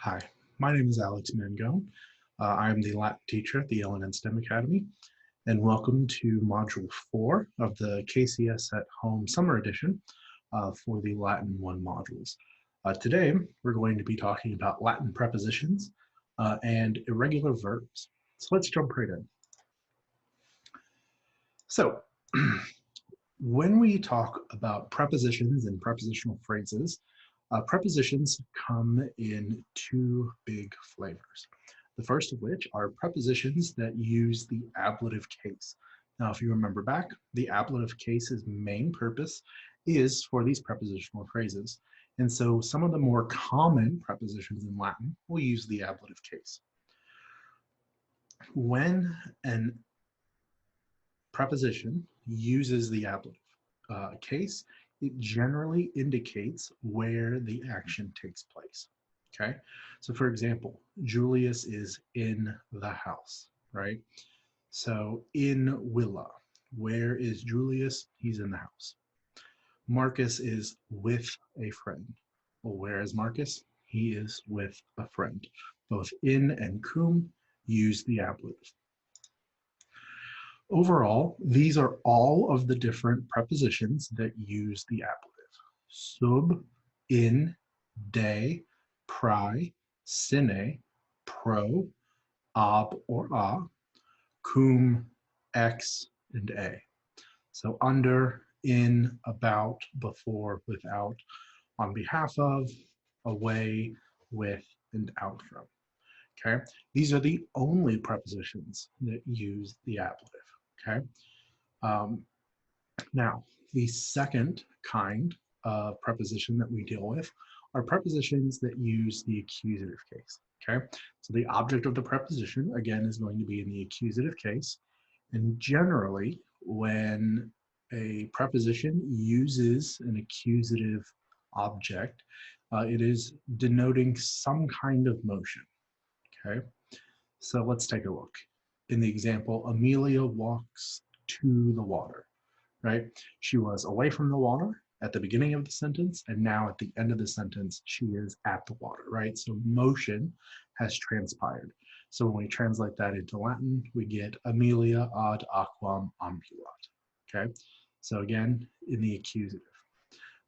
Hi, my name is Alex Mangone. I am the Latin teacher at the LNN STEM Academy, and welcome to Module 4 of the KCS at Home Summer Edition for the Latin 1 modules. Today, we're going to be talking about Latin prepositions and irregular verbs. So let's jump right in. So, when we talk about prepositions and prepositional phrases, prepositions come in two big flavors. The first of which are prepositions that use the ablative case. Now, if you remember back, the ablative case's main purpose is for these prepositional phrases. And so some of the more common prepositions in Latin will use the ablative case. When an preposition uses the ablative case, it generally indicates where the action takes place. Okay, so for example, Julius is in the house, right? So in Willa, where is Julius? He's in the house. Marcus is with a friend. Well, where is Marcus? He is with a friend. Both in and cum use the ablative. Overall, these are all of the different prepositions that use the ablative. Sub, in, de, pri, sine, pro, ab or a, cum, ex, and a. So under, in, about, before, without, on behalf of, away, with, and out from. Okay, these are the only prepositions that use the ablative. Okay, now the second kind of preposition that we deal with are prepositions that use the accusative case. Okay, so the object of the preposition again is going to be in the accusative case, and generally when a preposition uses an accusative object, it is denoting some kind of motion. Okay, so let's take a look. In the example, Amelia walks to the water, right? She was away from the water at the beginning of the sentence, and now at the end of the sentence, she is at the water, right? So motion has transpired. So when we translate that into Latin, we get Amelia ad aquam ambulat, okay? So again, in the accusative.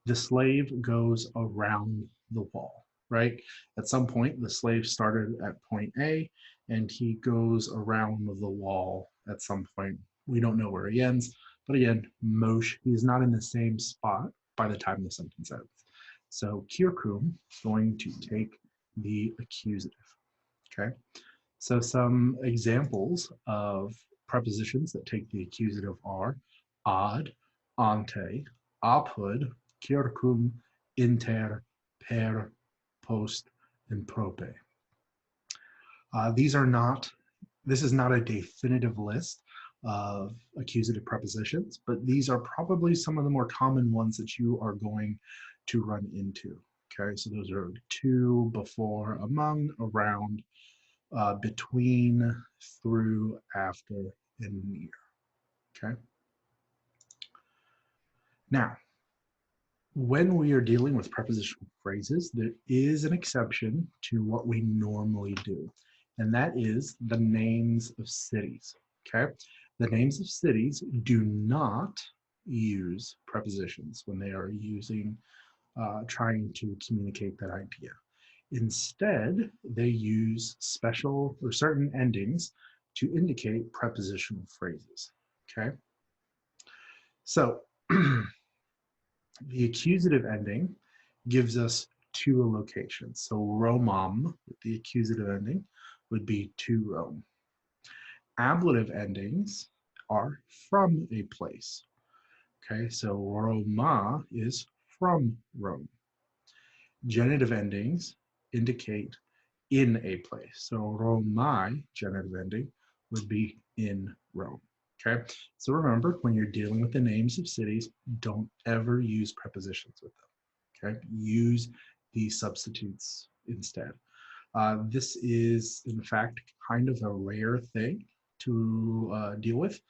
The slave goes around the wall, right? At some point, the slave started at point A and he goes around the wall at some point. We don't know where he ends, but again, motion, he's not in the same spot by the time the sentence ends. So circum is going to take the accusative, okay? So some examples of prepositions that take the accusative are ad, ante, apud, circum, inter, per, post, and prope. This is not a definitive list of accusative prepositions, but these are probably some of the more common ones that you are going to run into. Okay, so those are to, before, among, around, between, through, after, and near. Okay. Now, when we are dealing with prepositional phrases, there is an exception to what we normally do, and that is the names of cities. Okay. The names of cities do not use prepositions when they are trying to communicate that idea. Instead, they use special or certain endings to indicate prepositional phrases, okay? So the accusative ending gives us to a location. So Romam, with the accusative ending, would be to Rome. Ablative endings are from a place, okay? So Roma is from Rome. Genitive endings indicate in a place. So Romai, genitive ending, would be in Rome. Okay, so remember, when you're dealing with the names of cities, don't ever use prepositions with them. Okay, use the substitutes instead. This is, in fact, kind of a rare thing to deal with,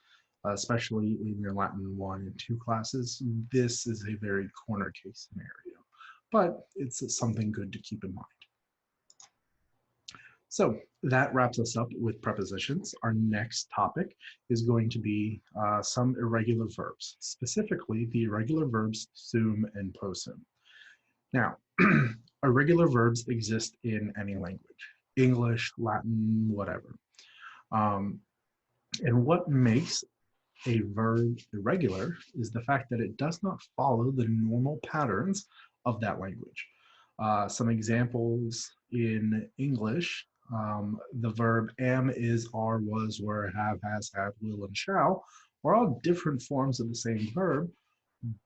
especially in your Latin 1 and 2 classes. This is a very corner case scenario, but it's something good to keep in mind. So that wraps us up with prepositions. Our next topic is going to be some irregular verbs, specifically the irregular verbs sum and posum. Now, irregular verbs exist in any language, English, Latin, whatever. Um, and what makes a verb irregular is the fact that it does not follow the normal patterns of that language. Some examples in English, the verb am, is, are, was, were, have, has, had, will, and shall are all different forms of the same verb,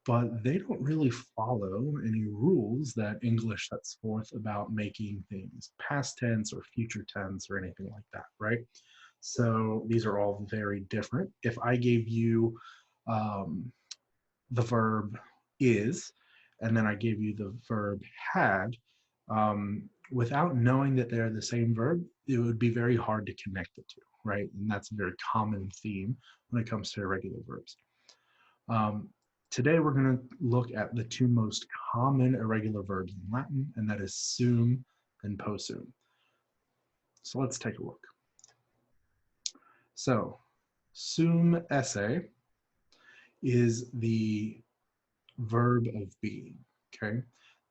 but they don't really follow any rules that English sets forth about making things past tense or future tense or anything like that, right? So these are all very different. If I gave you um, the verb is, and then I gave you the verb had, without knowing that they're the same verb, it would be very hard to connect the two, right? And that's a very common theme when it comes to irregular verbs. Today, we're going to look at the two most common irregular verbs in Latin, and that is sum and possum. So let's take a look. So sum esse is the verb of being, okay?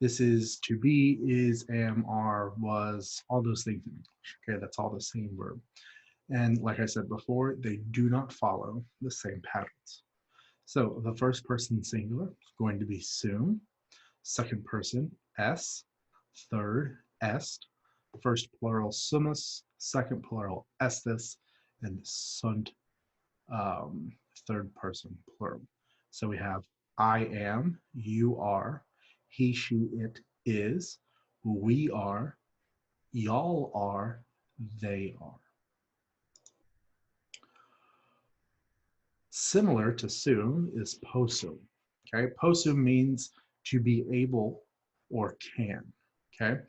This is to be, is, am, are, was, all those things in English, okay? That's all the same verb. And like I said before, they do not follow the same patterns. So the first person singular is going to be sum, second person s, third est, first plural summus, second plural estis, and sunt, third person plural. So we have I am, you are, he, she, it is, we are, y'all are, they are. Similar to sum is possum. Okay, possum means to be able or can. Okay,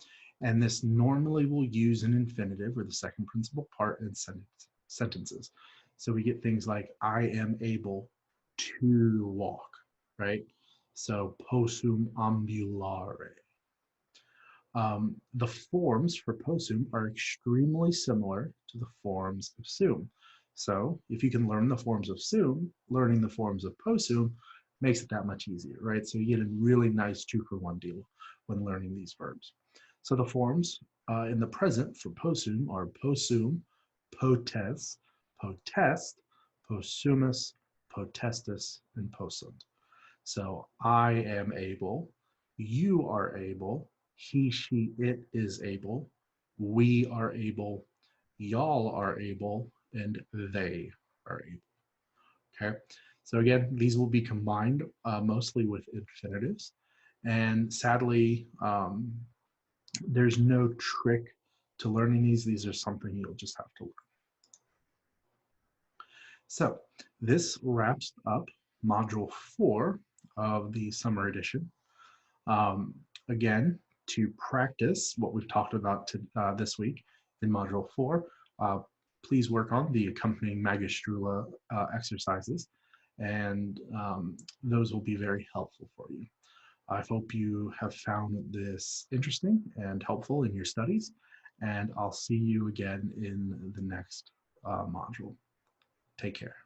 and this normally will use an infinitive or the second principal part in sentences. So we get things like I am able to walk, right? So possum ambulare. The forms for possum are extremely similar to the forms of sum. So if you can learn the forms of sum, learning the forms of possum makes it that much easier, right? So you get a really nice 2-for-1 deal when learning these verbs. So the forms in the present for possum are possum, potes, potest, possumus, potestus, and possunt. So I am able, you are able, he, she, it is able, we are able, y'all are able, and they are able. Okay, so again, these will be combined mostly with infinitives. And sadly, there's no trick to learning these. These are something you'll just have to learn. So this wraps up module 4 of the summer edition. Again, to practice what we've talked about this week in module 4, please work on the accompanying Magistrula exercises, and those will be very helpful for you. I hope you have found this interesting and helpful in your studies, and I'll see you again in the next module. Take care.